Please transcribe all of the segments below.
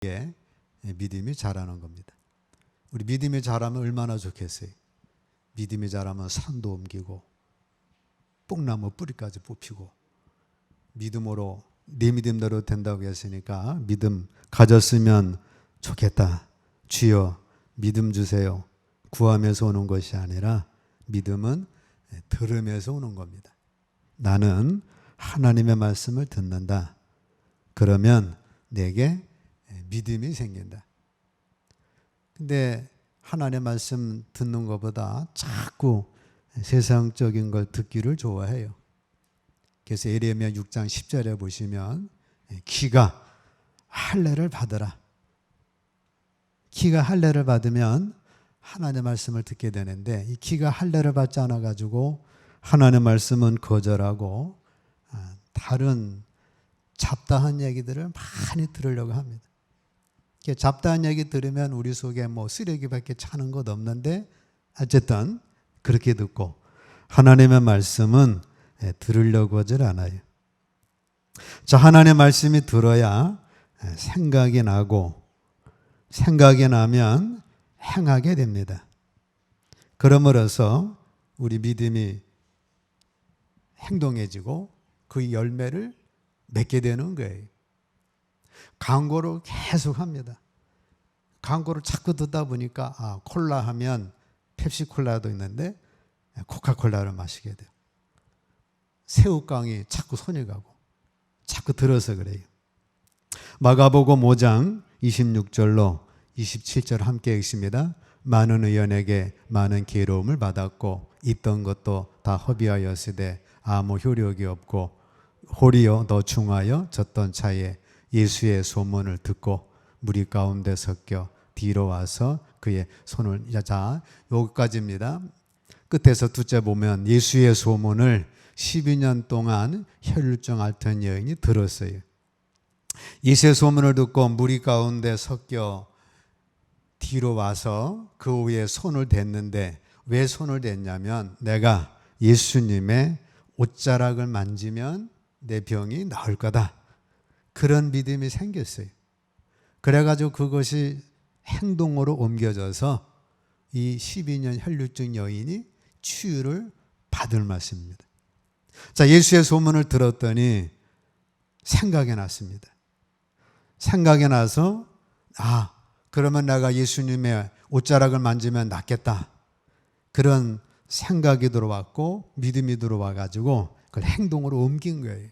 게 믿음이 자라는 겁니다. 우리 믿음이 자라면 얼마나 좋겠어요. 믿음이 자라면 산도 옮기고 뽕나무 뿌리까지 뽑히고, 믿음으로 내 믿음대로 된다고 했으니까 믿음 가졌으면 좋겠다. 주여 믿음 주세요. 구하면서 오는 것이 아니라 믿음은 들으면서 오는 겁니다. 나는 하나님의 말씀을 듣는다. 그러면 내게 믿음이 생긴다. 근데 하나님의 말씀 듣는 것보다 자꾸 세상적인 걸 듣기를 좋아해요. 그래서 예레미야 6장 10절에 보시면 귀가 할례를 받으라. 귀가 할례를 받으면 하나님의 말씀을 듣게 되는데, 이 귀가 할례를 받지 않아 가지고 하나님의 말씀은 거절하고 다른 잡다한 얘기들을 많이 들으려고 합니다. 잡다한 얘기 들으면 우리 속에 뭐 쓰레기밖에 차는 것 없는데, 어쨌든 그렇게 듣고 하나님의 말씀은 들으려고 하질 않아요. 자, 하나님의 말씀이 들어야 생각이 나고, 생각이 나면 행하게 됩니다. 그러므로서 우리 믿음이 행동해지고 그 열매를 맺게 되는 거예요. 광고를 계속 합니다. 광고를 자꾸 듣다 보니까 콜라 하면 펩시콜라도 있는데 코카콜라를 마시게 돼요. 새우깡이 자꾸 손이 가고 자꾸 들어서 그래요. 마가복음 5장 26절로 27절 함께 읽습니다. 많은 의원에게 많은 괴로움을 받았고 있던 것도 다 허비하였으되 아무 효력이 없고 홀이요 더 중하여 졌던 차에 예수의 소문을 듣고 무리 가운데 섞여 뒤로 와서 그의 손을, 자, 여기까지입니다. 끝에서 둘째 보면 예수의 소문을 12년 동안 혈루증 앓던 여인이 들었어요. 예수의 소문을 듣고 무리 가운데 섞여 뒤로 와서 그 위에 손을 댔는데, 왜 손을 댔냐면 내가 예수님의 옷자락을 만지면 내 병이 나을 거다. 그런 믿음이 생겼어요. 그래가지고 그것이 행동으로 옮겨져서 이 12년 혈루증 여인이 치유를 받을 말씀입니다. 자, 예수의 소문을 들었더니 생각이 났습니다. 생각이 나서 그러면 내가 예수님의 옷자락을 만지면 낫겠다. 그런 생각이 들어왔고 믿음이 들어와가지고 그걸 행동으로 옮긴 거예요.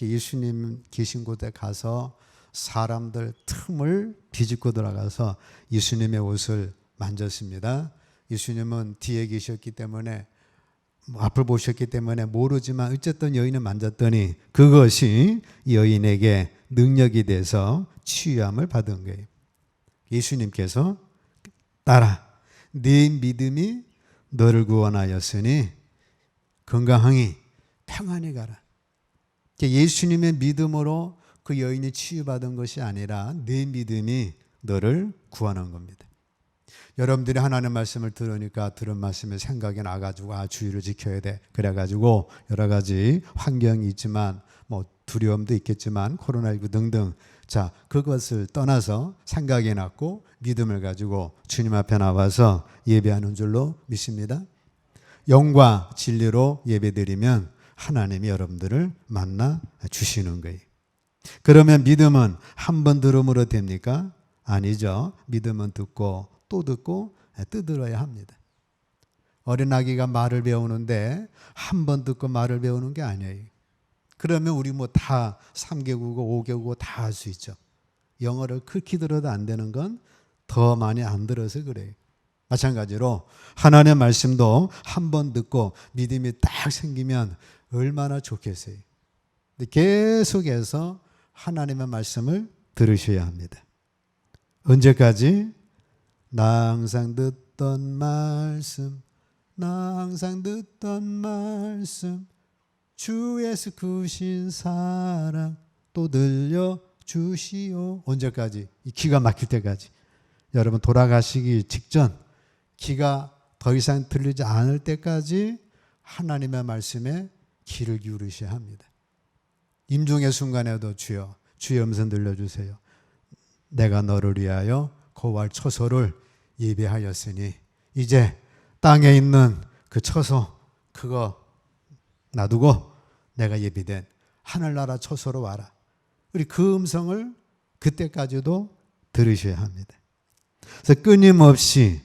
예수님 계신 곳에 가서 사람들 틈을 비집고 들어가서 예수님의 옷을 만졌습니다. 예수님은 뒤에 계셨기 때문에, 앞을 보셨기 때문에 모르지만 어쨌든 여인을 만졌더니 그것이 여인에게 능력이 돼서 치유함을 받은 거예요. 예수님께서 따라 네 믿음이 너를 구원하였으니 건강하니 평안히 가라. 예수님의 믿음으로 그 여인이 치유받은 것이 아니라 내 믿음이 너를 구원한 겁니다. 여러분들이 하나님의 말씀을 들으니까 들은 말씀에 생각이 나가지고 주의를 지켜야 돼. 그래가지고 여러 가지 환경이 있지만 뭐 두려움도 있겠지만 코로나19 등등, 자, 그것을 떠나서 생각이 났고 믿음을 가지고 주님 앞에 나와서 예배하는 줄로 믿습니다. 영과 진리로 예배드리면 하나님이 여러분들을 만나 주시는 거예요. 그러면 믿음은 한 번 들음으로 됩니까? 아니죠. 믿음은 듣고 또 듣고 뜯어야 합니다. 어린아기가 말을 배우는데 한 번 듣고 말을 배우는 게 아니에요. 그러면 우리 뭐 다 3개국어 5개국어 다 할 수 있죠. 영어를 그렇게 들어도 안 되는 건 더 많이 안 들어서 그래요. 마찬가지로 하나님의 말씀도 한 번 듣고 믿음이 딱 생기면 얼마나 좋겠어요. 근데 계속해서 하나님의 말씀을 들으셔야 합니다. 언제까지? 나 항상 듣던 말씀, 나 항상 듣던 말씀, 주 예수 크신 사랑 또 들려주시오. 언제까지? 이 기가 막힐 때까지. 여러분 돌아가시기 직전 기가 더 이상 들리지 않을 때까지 하나님의 말씀에 귀를 기울이셔야 합니다. 임종의 순간에도 주여, 주의 음성 들려주세요. 내가 너를 위하여 고할 처소를 예비하였으니 이제 땅에 있는 그 처소 그거 놔두고 내가 예비된 하늘나라 처소로 와라. 우리 그 음성을 그때까지도 들으셔야 합니다. 그래서 끊임없이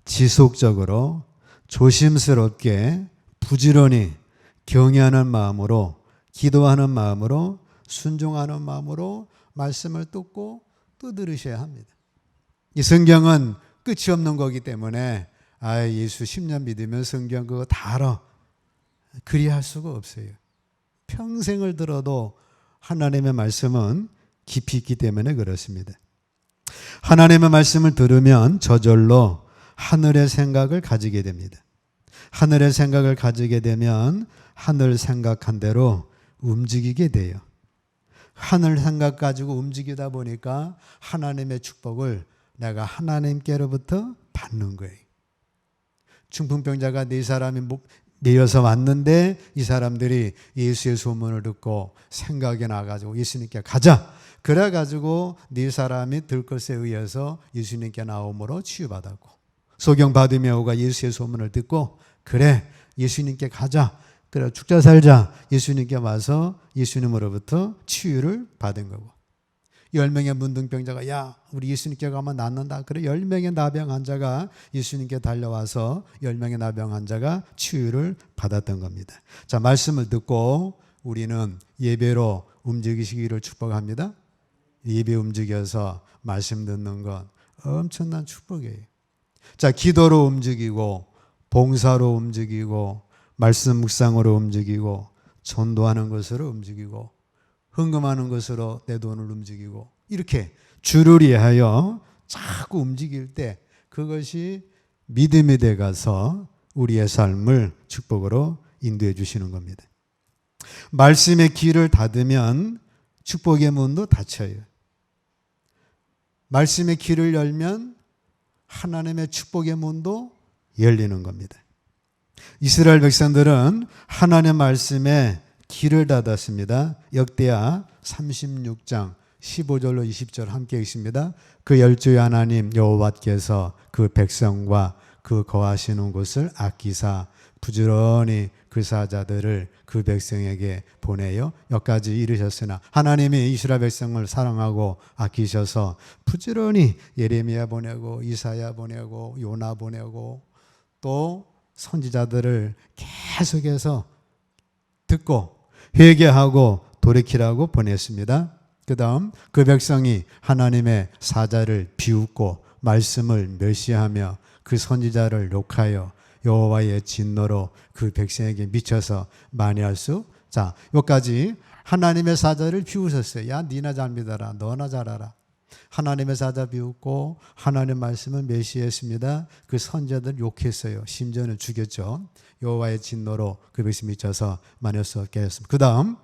지속적으로 조심스럽게 부지런히 경외하는 마음으로 기도하는 마음으로 순종하는 마음으로 말씀을 듣고 또 들으셔야 합니다. 이 성경은 끝이 없는 거기 때문에 예수 10년 믿으면 성경 그거 다 알아. 그리할 수가 없어요. 평생을 들어도 하나님의 말씀은 깊이 있기 때문에 그렇습니다. 하나님의 말씀을 들으면 저절로 하늘의 생각을 가지게 됩니다. 하늘의 생각을 가지게 되면 하늘 생각한 대로 움직이게 돼요. 하늘 생각 가지고 움직이다 보니까 하나님의 축복을 내가 하나님께로부터 받는 거예요. 중풍병자가 네 사람이 내려서 왔는데 이 사람들이 예수의 소문을 듣고 생각이 나가지고 예수님께 가자. 그래가지고 네 사람이 들것에 의해서 예수님께 나옴으로 치유받았고 소경 바디메오가 예수의 소문을 듣고 그래 예수님께 가자. 그래 죽자 살자. 예수님께 와서 예수님으로부터 치유를 받은 거고 10명의 문둥병자가 야 우리 예수님께 가면 낫는다. 그래 10명의 나병 환자가 예수님께 달려와서 10명의 나병 환자가 치유를 받았던 겁니다. 자 말씀을 듣고 우리는 예배로 움직이시기를 축복합니다. 예배 움직여서 말씀 듣는 건 엄청난 축복이에요. 자 기도로 움직이고 봉사로 움직이고 말씀 묵상으로 움직이고 전도하는 것으로 움직이고 헌금하는 것으로 내 돈을 움직이고 이렇게 주를 위하여 자꾸 움직일 때 그것이 믿음이 돼가서 우리의 삶을 축복으로 인도해 주시는 겁니다. 말씀의 길을 닫으면 축복의 문도 닫혀요. 말씀의 길을 열면 하나님의 축복의 문도 열리는 겁니다. 이스라엘 백성들은 하나님의 말씀에 길을 닫았습니다. 역대하 36장 15절로 20절 함께 있습니다. 그 열조의 하나님 여호와께서 그 백성과 그 거하시는 곳을 아끼사 부지런히 그 사자들을 그 백성에게 보내요. 여기까지 이르셨으나 하나님이 이스라엘 백성을 사랑하고 아끼셔서 부지런히 예레미야 보내고 이사야 보내고 요나 보내고 또 선지자들을 계속해서 듣고 회개하고 돌이키라고 보냈습니다. 그 다음 그 백성이 하나님의 사자를 비웃고 말씀을 멸시하며 그 선지자를 욕하여 여호와의 진노로 그 백성에게 미쳐서 만회할 수. 자, 여기까지 하나님의 사자를 비웃었어요. 야, 니나 잘 믿어라. 너나 잘하라. 하나님의 사자 비웃고 하나님의 말씀을 멸시했습니다. 그 선지자들 욕했어요. 심지어는 죽였죠. 여호와의 진노로 그 백성이 미쳐서 만회할 수 없게 했습니다. 그 다음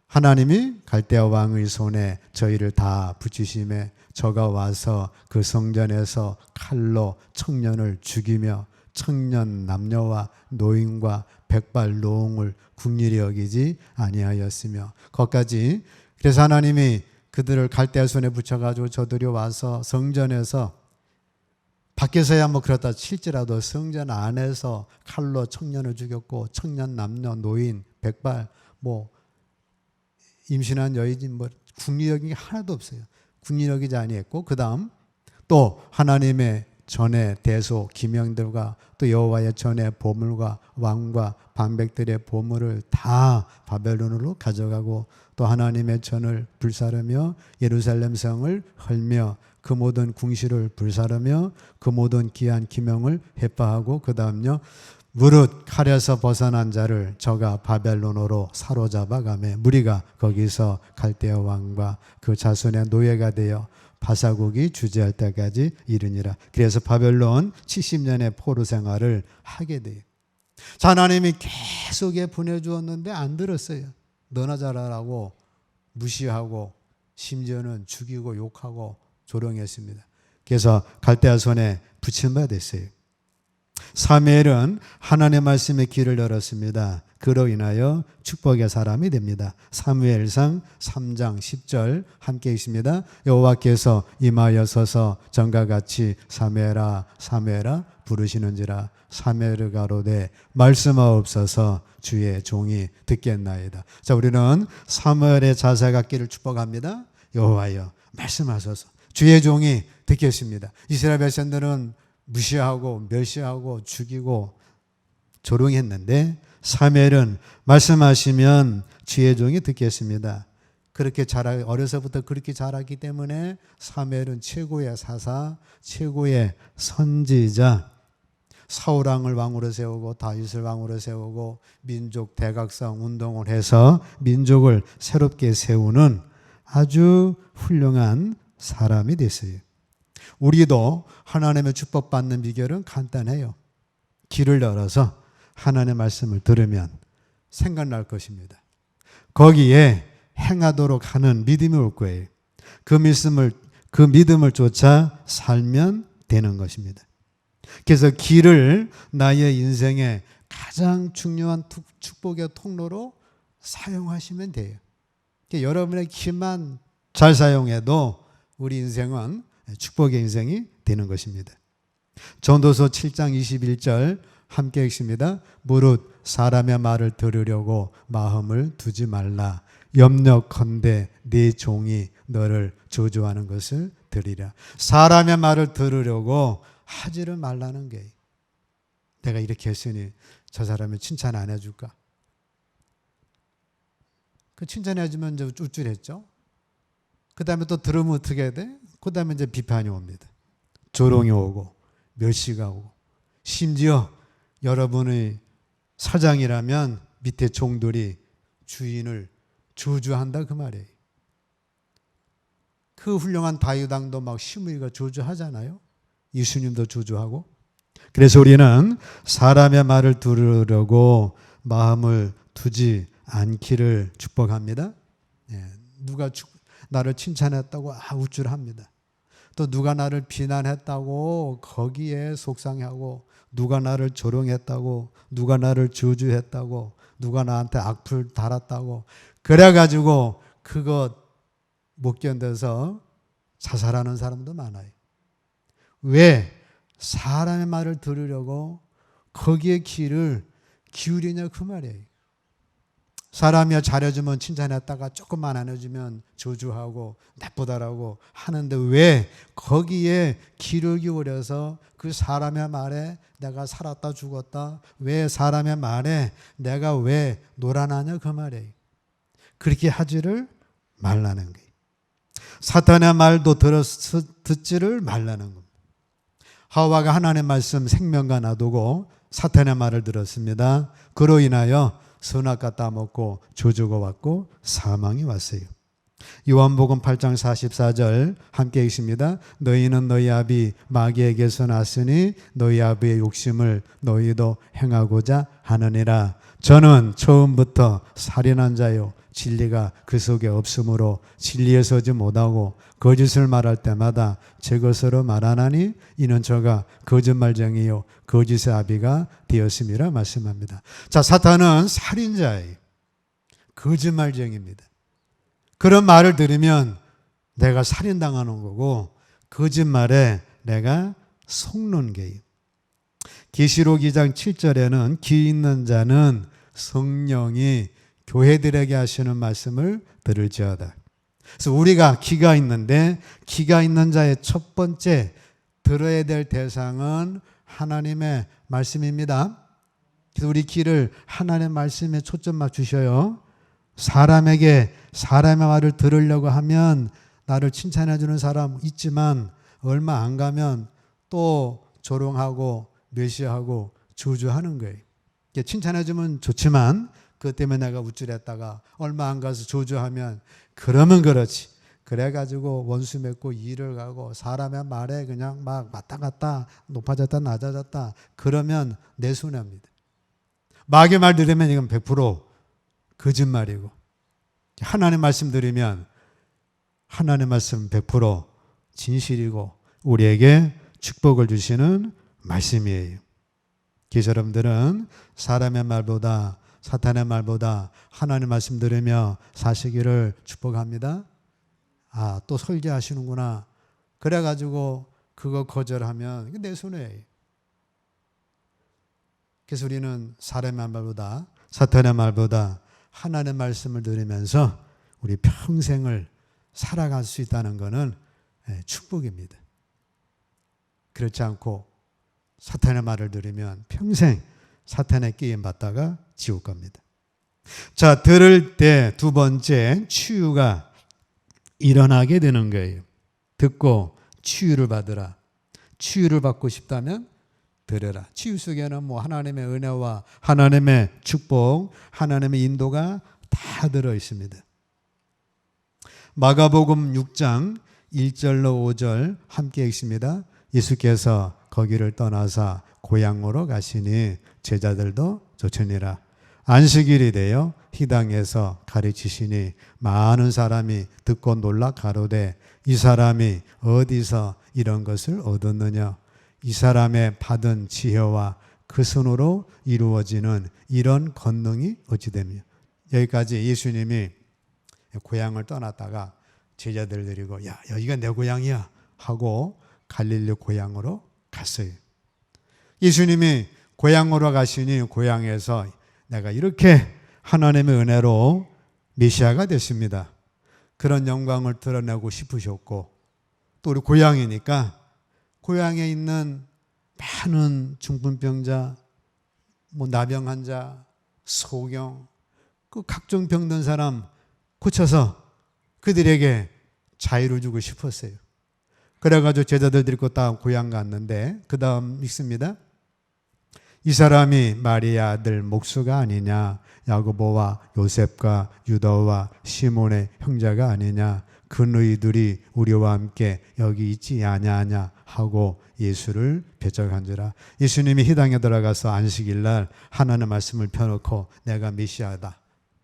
하나님이 갈대아 왕의 손에 저희를 다 붙이심에 저가 와서 그 성전에서 칼로 청년을 죽이며 청년 남녀와 노인과 백발 노홍을 국률이 여기지 아니하였으며 거기까지. 그래서 하나님이 그들을 갈대아 손에 붙여가지고 저들이 와서 성전에서 밖에서야 뭐 그렇다 칠지라도 성전 안에서 칼로 청년을 죽였고 청년 남녀 노인 백발 뭐 임신한 여인 뭐 국리적인 게 하나도 없어요. 국리적이지 아니했고 그 다음 또 하나님의 전에 대소 기명들과 또 여호와의 전에 보물과 왕과 방백들의 보물을 다 바벨론으로 가져가고 또 하나님의 전을 불사르며 예루살렘 성을 헐며 그 모든 궁시를 불사르며 그 모든 귀한 기명을 해파하고 그 다음요 무릇 칼에서 벗어난 자를 저가 바벨론으로 사로잡아 가매 무리가 거기서 갈대아 왕과 그 자손의 노예가 되어 바사국이 주재할 때까지 이르니라. 그래서 바벨론 70년의 포로 생활을 하게 돼요. 자, 하나님이 계속에 보내주었는데 안 들었어요. 너나 잘하라고 무시하고 심지어는 죽이고 욕하고 조롱했습니다. 그래서 갈대아 손에 붙임받았어요. 사무엘은 하나님의 말씀에 귀를 열었습니다. 그로 인하여 축복의 사람이 됩니다. 사무엘상 3장 10절 함께 있습니다. 여호와께서 임하여 서서 전과 같이 사무엘아 사무엘아 부르시는지라. 사무엘이 가로되 말씀하옵소서 주의 종이 듣겠나이다. 자, 우리는 사무엘의 자세 갖기를 축복합니다. 여호와여 말씀하소서 주의 종이 듣겠습니다. 이스라엘 백성들은 무시하고 멸시하고 죽이고 조롱했는데 사무엘은 말씀하시면 주의 종이 듣겠습니다. 그렇게 어려서부터 그렇게 자랐기 때문에 사무엘은 최고의 사사, 최고의 선지자, 사울 왕을 왕으로 세우고 다윗을 왕으로 세우고 민족 대각성 운동을 해서 민족을 새롭게 세우는 아주 훌륭한 사람이 됐어요. 우리도 하나님의 축복받는 비결은 간단해요. 귀를 열어서 하나님의 말씀을 들으면 생각날 것입니다. 거기에 행하도록 하는 믿음이 올 거예요. 그 믿음을 쫓아 살면 되는 것입니다. 그래서 귀를 나의 인생의 가장 중요한 축복의 통로로 사용하시면 돼요. 여러분의 귀만 잘 사용해도 우리 인생은 축복의 인생이 되는 것입니다. 전도서 7장 21절 함께 읽습니다. 무릇 사람의 말을 들으려고 마음을 두지 말라. 염려컨대 네 종이 너를 저주하는 것을 들으리라. 사람의 말을 들으려고 하지를 말라는 게, 내가 이렇게 했으니 저 사람이 칭찬 안 해줄까? 그 칭찬해주면 이제 우쭐했죠. 그 다음에 또 들으면 어떻게 돼? 그 다음에 이제 비판이 옵니다. 조롱이 오고 멸시가 오고, 심지어 여러분의 사장이라면 밑에 종들이 주인을 저주한다 그 말이에요. 그 훌륭한 다윗 왕도 막 시므이가 저주하잖아요. 예수님도 저주하고. 그래서 우리는 사람의 말을 들으려고 마음을 두지 않기를 축복합니다. 누가 나를 칭찬했다고 우쭐합니다. 또 누가 나를 비난했다고 거기에 속상해하고, 누가 나를 조롱했다고, 누가 나를 저주했다고, 누가 나한테 악플 달았다고, 그래가지고 그것 못 견뎌서 자살하는 사람도 많아요. 왜? 사람의 말을 들으려고 거기에 귀를 기울이냐 그 말이에요. 사람이 잘해주면 칭찬했다가 조금만 안 해주면 저주하고 나쁘다라고 하는데, 왜 거기에 귀를 기울여서 그 사람의 말에 내가 살았다 죽었다, 왜 사람의 말에 내가 왜 놀아나냐 그 말이에요. 그렇게 하지를 말라는 거예요. 사탄의 말도 듣지를 말라는 겁니다. 하와가 하나님의 말씀 생명과 놔두고 사탄의 말을 들었습니다. 그로 인하여 선악과 따먹고 저주가 왔고 사망이 왔어요. 요한복음 8장 44절 함께 읽습니다. 너희는 너희 아비 마귀에게서 났으니 너희 아비의 욕심을 너희도 행하고자 하느니라. 저는 처음부터 살인한 자요 진리가 그 속에 없으므로 진리에 서지 못하고 거짓을 말할 때마다 제 것으로 말하나니 이는 저가 거짓말쟁이요 거짓의 아비가 되었음이라 말씀합니다. 자, 사탄은 살인자예요. 거짓말쟁이입니다. 그런 말을 들으면 내가 살인당하는 거고 거짓말에 내가 속는 게요. 계시록 2장 7절에는 귀 있는 자는 성령이 교회들에게 하시는 말씀을 들을지어다. 그래서 우리가 귀가 있는데, 귀가 있는 자의 첫 번째 들어야 될 대상은 하나님의 말씀입니다. 그래서 우리 귀를 하나님의 말씀에 초점 맞추셔요. 사람에게 사람의 말을 들으려고 하면 나를 칭찬해 주는 사람 있지만 얼마 안 가면 또 조롱하고 멸시하고 저주하는 거예요. 칭찬해 주면 좋지만 그것 때문에 내가 우쭐했다가 얼마 안 가서 저주하면, 그러면 그렇지. 그래가지고 원수 맺고 일을 가고 사람의 말에 그냥 막 왔다 갔다 높아졌다 낮아졌다 그러면 내 손해입니다. 마귀의 말 들으면 이건 100% 거짓말이고, 하나님 말씀 들으면 하나님 말씀 100% 진실이고 우리에게 축복을 주시는 말씀이에요. 기자님들은 사람의 말보다 사탄의 말보다 하나님 말씀 들으며 사시기를 축복합니다. 아, 또 설계하시는구나. 그래가지고 그거 거절하면 내 손해예요. 그래서 우리는 사람의 말보다 사탄의 말보다 하나님의 말씀을 들으면서 우리 평생을 살아갈 수 있다는 것은 축복입니다. 그렇지 않고 사탄의 말을 들으면 평생 사탄의 끼임 받다가 지옥 갑니다. 자, 들을 때 두 번째 치유가 일어나게 되는 거예요. 듣고 치유를 받으라. 치유를 받고 싶다면 들으라. 치유 속에는 하나님의 은혜와 하나님의 축복, 하나님의 인도가 다 들어 있습니다. 마가복음 6장 1절로 5절 함께 읽습니다. 예수께서 거기를 떠나사 고향으로 가시니 제자들도 쫓으니라. 안식일이 되어 희당에서 가르치시니 많은 사람이 듣고 놀라 가로되 이 사람이 어디서 이런 것을 얻었느냐. 이 사람의 받은 지혜와 그 손으로 이루어지는 이런 권능이 어찌 되며. 여기까지 예수님이 고향을 떠났다가 제자들 데리고 야, 여기가 내 고향이야 하고 갈릴리 고향으로 갔어요. 예수님이 고향으로 가시니 고향에서 내가 이렇게 하나님의 은혜로 메시아가 됐습니다. 그런 영광을 드러내고 싶으셨고 또 우리 고향이니까 고향에 있는 많은 중풍병자, 나병 환자, 소경, 그 각종 병든 사람 고쳐서 그들에게 자유를 주고 싶었어요. 그래가지고 제자들 데리고 딱 고향 갔는데 그 다음 읽습니다. 이 사람이 마리아 아들 목수가 아니냐. 야고보와 요셉과 유다와 시몬의 형제가 아니냐. 그 너희들이 우리와 함께 여기 있지 아니하냐 하고 예수를 배척한지라. 예수님이 희당에 들어가서 안식일날 하나님의 말씀을 펴놓고 내가 메시아다.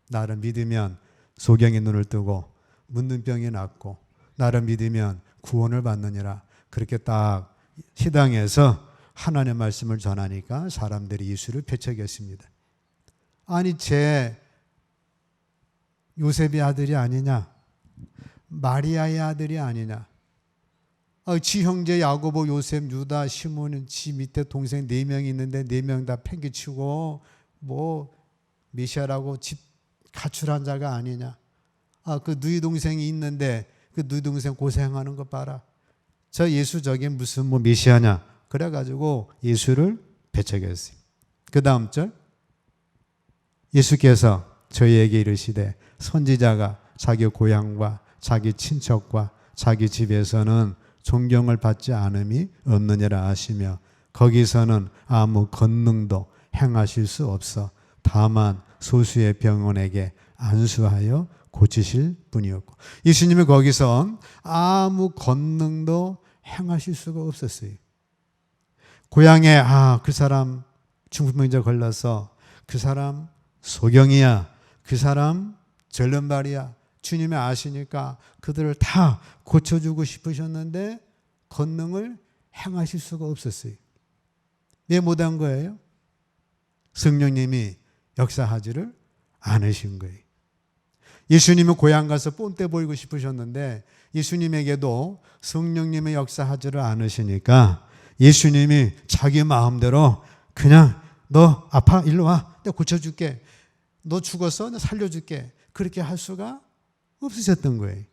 나를 믿으면 소경의 눈을 뜨고 묻는 병이 낫고 나를 믿으면 구원을 받느니라. 그렇게 딱 희당에서 하나님의 말씀을 전하니까 사람들이 예수를 배척했습니다. 아니 쟤 요셉의 아들이 아니냐? 마리아의 아들이 아니냐? 지 형제 야고보, 요셉, 유다, 시몬은 지 밑에 동생 4명이 있는데 4명 다 팽개치고 메시아라고 집 가출한 자가 아니냐? 그 너희 동생이 있는데 그 너희 동생 고생하는 거 봐라. 저 예수 저게 무슨 메시아냐? 그래가지고 예수를 배척했어요. 그 다음 절 예수께서 저희에게 이르시되 선지자가 자기 고향과 자기 친척과 자기 집에서는 존경을 받지 않음이 없느니라 하시며 거기서는 아무 권능도 행하실 수 없어 다만 소수의 병원에게 안수하여 고치실 뿐이었고 예수님이 거기서 아무 권능도 행하실 수가 없었어요. 고향에 그 사람 중풍병자 걸려서 그 사람 소경이야. 그 사람 절름발이야. 주님이 아시니까 그들을 다 고쳐주고 싶으셨는데 권능을 행하실 수가 없었어요. 왜 못한 거예요? 성령님이 역사하지를 않으신 거예요. 예수님은 고향 가서 본때 보이고 싶으셨는데 예수님에게도 성령님의 역사하지를 않으시니까 예수님이 자기 마음대로 그냥 너 아파? 일로 와. 내가 고쳐줄게. 너 죽었어? 내가 살려줄게. 그렇게 할 수가 없으셨던 거예요.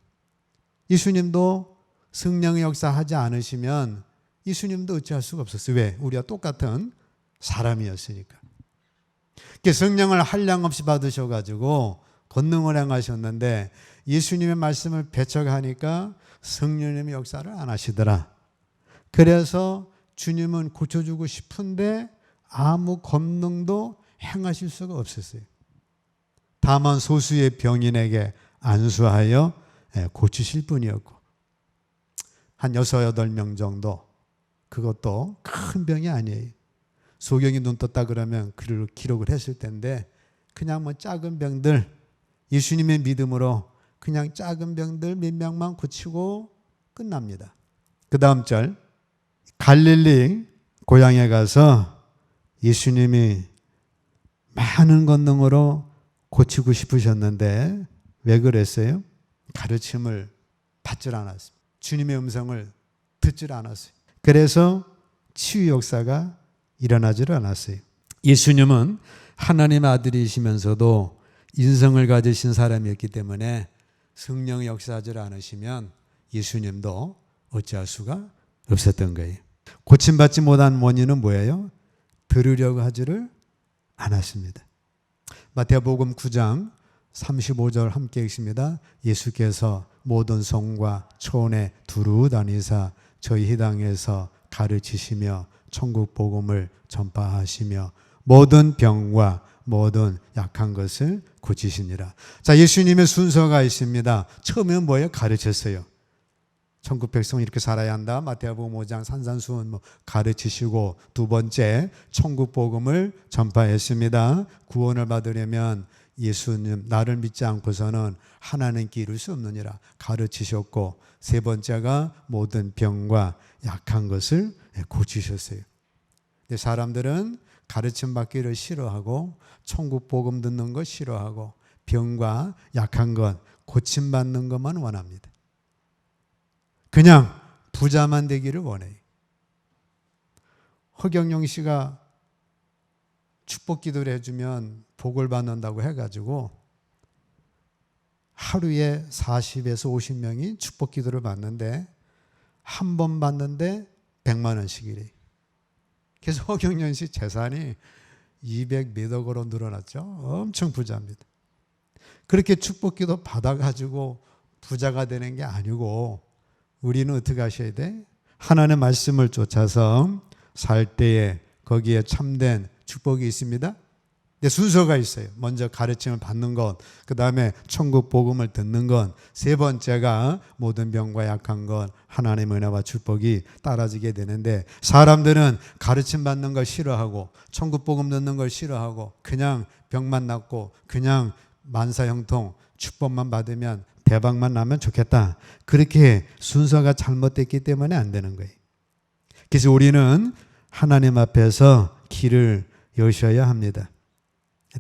예수님도 성령의 역사하지 않으시면 예수님도 어찌할 수가 없었어요. 왜? 우리와 똑같은 사람이었으니까. 성령을 한량없이 받으셔가지고 권능을 행하셨는데 예수님의 말씀을 배척하니까 성령님의 역사를 안 하시더라. 그래서 주님은 고쳐주고 싶은데 아무 권능도 행하실 수가 없었어요. 다만 소수의 병인에게 안수하여 고치실 뿐이었고 한 6, 8명 정도 그것도 큰 병이 아니에요. 소경이 눈 떴다 그러면 그를 기록을 했을 텐데 그냥 작은 병들 예수님의 믿음으로 그냥 작은 병들 몇 명만 고치고 끝납니다. 그 다음 절 갈릴리 고향에 가서 예수님이 많은 권능으로 고치고 싶으셨는데 왜 그랬어요? 가르침을 받질 않았어요. 주님의 음성을 듣질 않았어요. 그래서 치유 역사가 일어나질 않았어요. 예수님은 하나님의 아들이시면서도 인성을 가지신 사람이었기 때문에 성령이 역사하지 않으시면 예수님도 어찌할 수가 없었던 거예요. 고침받지 못한 원인은 뭐예요? 들으려고 하지를 않았습니다. 마태복음 9장 35절 함께 읽습니다. 예수께서 모든 성과 초원에 두루 다니사 저희 회당에서 가르치시며 천국 복음을 전파하시며 모든 병과 모든 약한 것을 고치시니라. 자, 예수님의 순서가 있습니다. 처음엔 뭐예요? 가르쳤어요. 천국 백성 이렇게 살아야 한다. 마태복음 5장 산산수훈 가르치시고, 두 번째 천국 복음을 전파했습니다. 구원을 받으려면 예수님 나를 믿지 않고서는 하나님께 이룰 수 없느니라 가르치셨고, 세 번째가 모든 병과 약한 것을 고치셨어요. 근데 사람들은 가르침 받기를 싫어하고 천국 복음 듣는 거 싫어하고 병과 약한 것 고침 받는 것만 원합니다. 그냥 부자만 되기를 원해요. 허경영 씨가 축복 기도를 해주면 복을 받는다고 해가지고 하루에 40에서 50명이 축복 기도를 받는데 한 번 받는데 100만 원씩이래. 그래서 허경영 씨 재산이 200몇억으로 늘어났죠. 엄청 부자입니다. 그렇게 축복 기도 받아가지고 부자가 되는 게 아니고 우리는 어떻게 하셔야 돼? 하나님의 말씀을 쫓아서 살 때에 거기에 참된 축복이 있습니다. 근데 순서가 있어요. 먼저 가르침을 받는 것, 그 다음에 천국 복음을 듣는 것, 세 번째가 모든 병과 약한 것, 하나님의 은혜와 축복이 따라지게 되는데, 사람들은 가르침 받는 걸 싫어하고 천국 복음 듣는 걸 싫어하고 그냥 병만 낫고 그냥 만사형통 축복만 받으면 대박만 나면 좋겠다. 그렇게 순서가 잘못됐기 때문에 안 되는 거예요. 그래서 우리는 하나님 앞에서 길을 여셔야 합니다.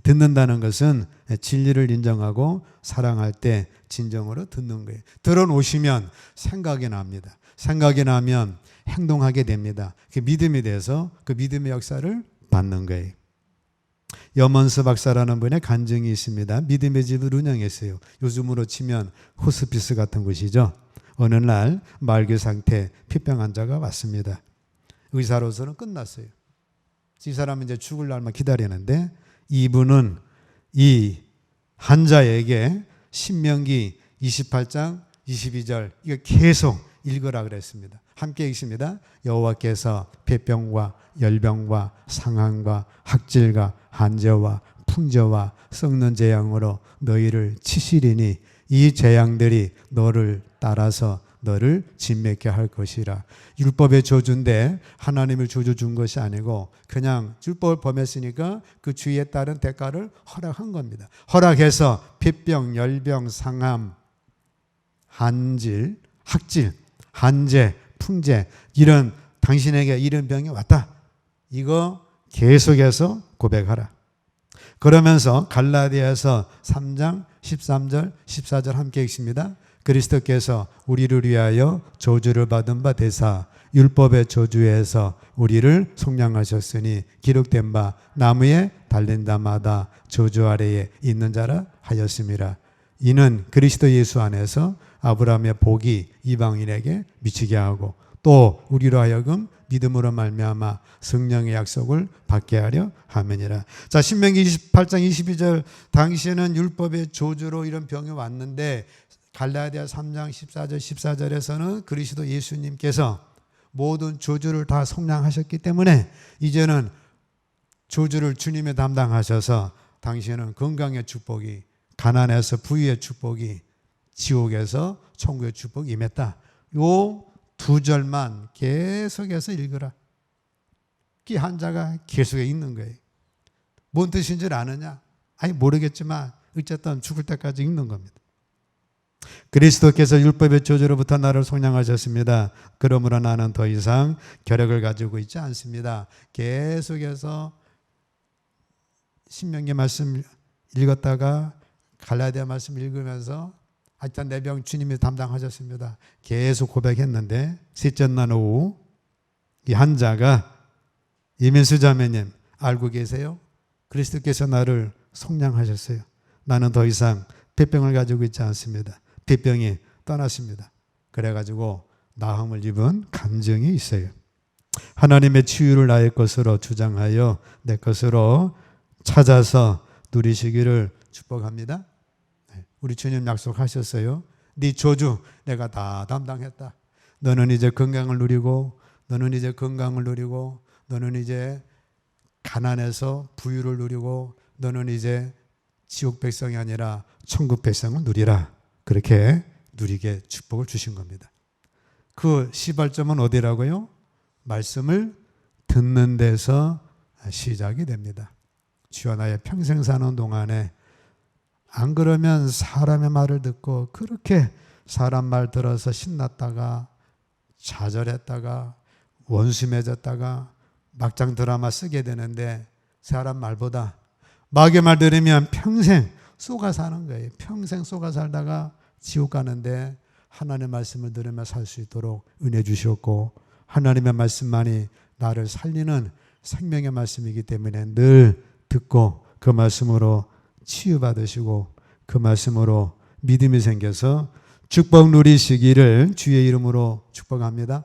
듣는다는 것은 진리를 인정하고 사랑할 때 진정으로 듣는 거예요. 들어놓으시면 생각이 납니다. 생각이 나면 행동하게 됩니다. 그 믿음이 돼서 그 믿음의 역사를 받는 거예요. 염원수 박사라는 분의 간증이 있습니다. 믿음의 집을 운영했어요. 요즘으로 치면 호스피스 같은 곳이죠. 어느 날 말기 상태 폐병 환자가 왔습니다. 의사로서는 끝났어요. 이 사람은 이제 죽을 날만 기다리는데 이분은 이 환자에게 신명기 28장 22절 이거 계속 읽으라 그랬습니다. 함께 읽습니다. 여호와께서 폐병과 열병과 상함과 학질과 한저와 풍저와 썩는 재앙으로 너희를 치시리니 이 재앙들이 너를 따라서 너를 진맥게 할 것이라. 율법의 저주인데 하나님을 저주 준 것이 아니고 그냥 율법을 범했으니까 그 주의에 따른 대가를 허락한 겁니다. 허락해서 폐병, 열병, 상함, 한질, 학질, 한재, 풍재 이런 당신에게 이런 병이 왔다. 이거 계속해서 고백하라. 그러면서 갈라디아서 3장 13절 14절 함께 읽습니다. 그리스도께서 우리를 위하여 저주를 받은 바 되사 율법의 저주에서 우리를 속량하셨으니 기록된 바 나무에 달린 자마다 저주 아래에 있는 자라 하였음이라. 이는 그리스도 예수 안에서 아브라함의 복이 이방인에게 미치게 하고 또 우리로 하여금 믿음으로 말미암아 성령의 약속을 받게 하려 함이니라. 자, 신명기 28장 22절 당시에는 율법의 저주로 이런 병이 왔는데 갈라디아 3장 14절 14절에서는 그리스도 예수님께서 모든 저주를 다 속량하셨기 때문에 이제는 저주를 주님이 담당하셔서 당시에는 건강의 축복이, 가난에서 부유의 축복이, 지옥에서 천국의 축복이 임했다. 요 두 절만 계속해서 읽으라. 이 한자가 계속 읽는 거예요. 뭔 뜻인 줄 아느냐? 아니 모르겠지만 어쨌든 죽을 때까지 읽는 겁니다. 그리스도께서 율법의 저주로부터 나를 속량하셨습니다. 그러므로 나는 더 이상 결핵을 가지고 있지 않습니다. 계속해서 신명기 말씀 읽었다가 갈라디아 말씀 읽으면서 하여튼 내 병 주님이 담당하셨습니다. 계속 고백했는데 셋째 날 오후 이 환자가 이민수 자매님 알고 계세요? 그리스도께서 나를 속량하셨어요. 나는 더 이상 폐병을 가지고 있지 않습니다. 폐병이 떠났습니다. 그래가지고 나음을 입은 감정이 있어요. 하나님의 치유를 나의 것으로 주장하여 내 것으로 찾아서 누리시기를 축복합니다. 우리 주님 약속하셨어요. 네 저주 내가 다 담당했다. 너는 이제 건강을 누리고, 너는 이제 건강을 누리고, 너는 이제 가난해서 부유를 누리고, 너는 이제 지옥 백성이 아니라 천국 백성을 누리라. 그렇게 누리게 축복을 주신 겁니다. 그 시발점은 어디라고요? 말씀을 듣는 데서 시작이 됩니다. 주여 나의 평생 사는 동안에 안 그러면 사람의 말을 듣고 그렇게 사람 말 들어서 신났다가 좌절했다가 원수 맺었다가 막장 드라마 쓰게 되는데 사람 말보다 마귀의 말 들으면 평생 쏘가 사는 거예요. 평생 쏘가 살다가 지옥 가는데 하나님의 말씀을 들으며 살 수 있도록 은혜 주셨고 하나님의 말씀만이 나를 살리는 생명의 말씀이기 때문에 늘 듣고 그 말씀으로 치유받으시고 그 말씀으로 믿음이 생겨서 축복 누리시기를 주의 이름으로 축복합니다.